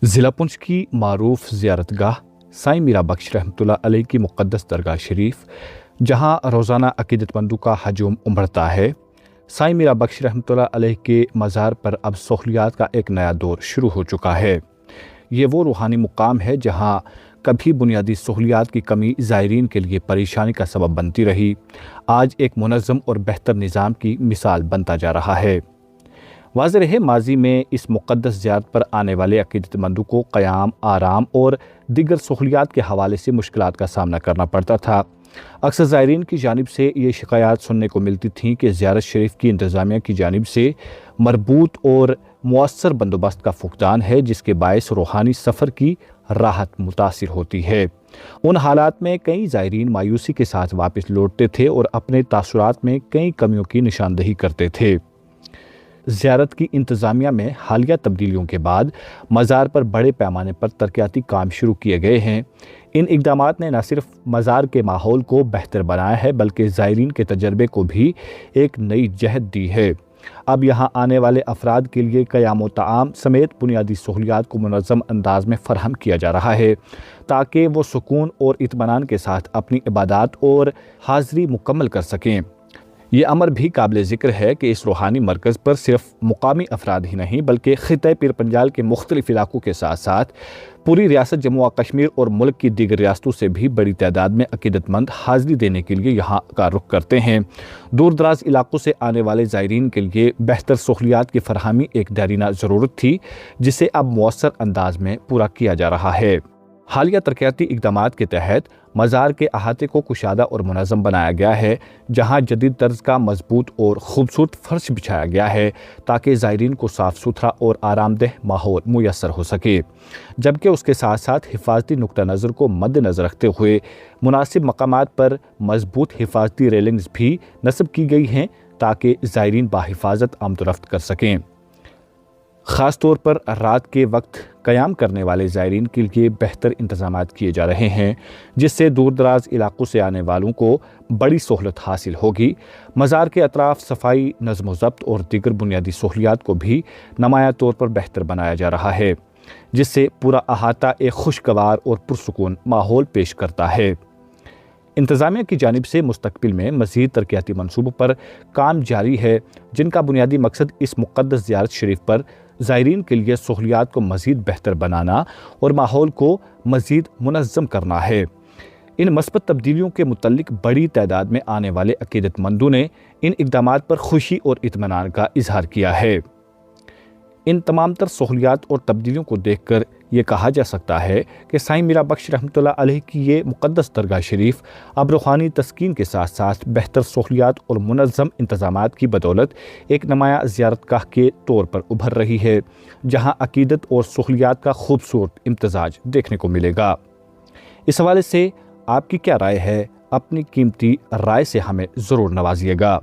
ضلع پنچ کی معروف زیارت گاہ سائیں میرا بخش رحمۃ اللہ علیہ کی مقدس درگاہ شریف، جہاں روزانہ عقیدت مندوں کا ہجوم امڑتا ہے، سائیں میرا بخش رحمۃ اللہ علیہ کے مزار پر اب سہولیات کا ایک نیا دور شروع ہو چکا ہے۔ یہ وہ روحانی مقام ہے جہاں کبھی بنیادی سہولیات کی کمی زائرین کے لیے پریشانی کا سبب بنتی رہی، آج ایک منظم اور بہتر نظام کی مثال بنتا جا رہا ہے۔ واضح رہے، ماضی میں اس مقدس زیارت پر آنے والے عقیدت مندوں کو قیام، آرام اور دیگر سہولیات کے حوالے سے مشکلات کا سامنا کرنا پڑتا تھا۔ اکثر زائرین کی جانب سے یہ شکایات سننے کو ملتی تھیں کہ زیارت شریف کی انتظامیہ کی جانب سے مربوط اور مؤثر بندوبست کا فقدان ہے، جس کے باعث روحانی سفر کی راحت متاثر ہوتی ہے۔ ان حالات میں کئی زائرین مایوسی کے ساتھ واپس لوٹتے تھے اور اپنے تاثرات میں کئی کمیوں کی نشاندہی کرتے تھے۔ زیارت کی انتظامیہ میں حالیہ تبدیلیوں کے بعد مزار پر بڑے پیمانے پر ترقیاتی کام شروع کیے گئے ہیں۔ ان اقدامات نے نہ صرف مزار کے ماحول کو بہتر بنایا ہے بلکہ زائرین کے تجربے کو بھی ایک نئی جہت دی ہے۔ اب یہاں آنے والے افراد کے لیے قیام و طعام سمیت بنیادی سہولیات کو منظم انداز میں فراہم کیا جا رہا ہے تاکہ وہ سکون اور اطمینان کے ساتھ اپنی عبادات اور حاضری مکمل کر سکیں۔ یہ امر بھی قابل ذکر ہے کہ اس روحانی مرکز پر صرف مقامی افراد ہی نہیں بلکہ خطہ پیر پنجال کے مختلف علاقوں کے ساتھ ساتھ پوری ریاست جموں و کشمیر اور ملک کی دیگر ریاستوں سے بھی بڑی تعداد میں عقیدت مند حاضری دینے کے لیے یہاں کا رخ کرتے ہیں۔ دور دراز علاقوں سے آنے والے زائرین کے لیے بہتر سہولیات کی فراہمی ایک دیرینہ ضرورت تھی، جسے اب مؤثر انداز میں پورا کیا جا رہا ہے۔ حالیہ ترقیاتی اقدامات کے تحت مزار کے احاطے کو کشادہ اور منظم بنایا گیا ہے، جہاں جدید طرز کا مضبوط اور خوبصورت فرش بچھایا گیا ہے تاکہ زائرین کو صاف ستھرا اور آرام دہ ماحول میسر ہو سکے، جبکہ اس کے ساتھ ساتھ حفاظتی نقطہ نظر کو مد نظر رکھتے ہوئے مناسب مقامات پر مضبوط حفاظتی ریلنگز بھی نصب کی گئی ہیں تاکہ زائرین بحفاظت آمد و رفت کر سکیں۔ خاص طور پر رات کے وقت قیام کرنے والے زائرین کے لیے بہتر انتظامات کیے جا رہے ہیں، جس سے دور دراز علاقوں سے آنے والوں کو بڑی سہولت حاصل ہوگی۔ مزار کے اطراف صفائی، نظم و ضبط اور دیگر بنیادی سہولیات کو بھی نمایاں طور پر بہتر بنایا جا رہا ہے، جس سے پورا احاطہ ایک خوشگوار اور پرسکون ماحول پیش کرتا ہے۔ انتظامیہ کی جانب سے مستقبل میں مزید ترقیاتی منصوبوں پر کام جاری ہے، جن کا بنیادی مقصد اس مقدس زیارت شریف پر زائرین کے لیے سہولیات کو مزید بہتر بنانا اور ماحول کو مزید منظم کرنا ہے۔ ان مثبت تبدیلیوں کے متعلق بڑی تعداد میں آنے والے عقیدت مندوں نے ان اقدامات پر خوشی اور اطمینان کا اظہار کیا ہے۔ ان تمام تر سہولیات اور تبدیلیوں کو دیکھ کر یہ کہا جا سکتا ہے کہ سائیں میرا بخش رحمۃ اللہ علیہ کی یہ مقدس درگاہ شریف اب روحانی تسکین کے ساتھ ساتھ بہتر سہولیات اور منظم انتظامات کی بدولت ایک نمایاں زیارت گاہ کے طور پر ابھر رہی ہے، جہاں عقیدت اور سہولیات کا خوبصورت امتزاج دیکھنے کو ملے گا۔ اس حوالے سے آپ کی کیا رائے ہے؟ اپنی قیمتی رائے سے ہمیں ضرور نوازیے گا۔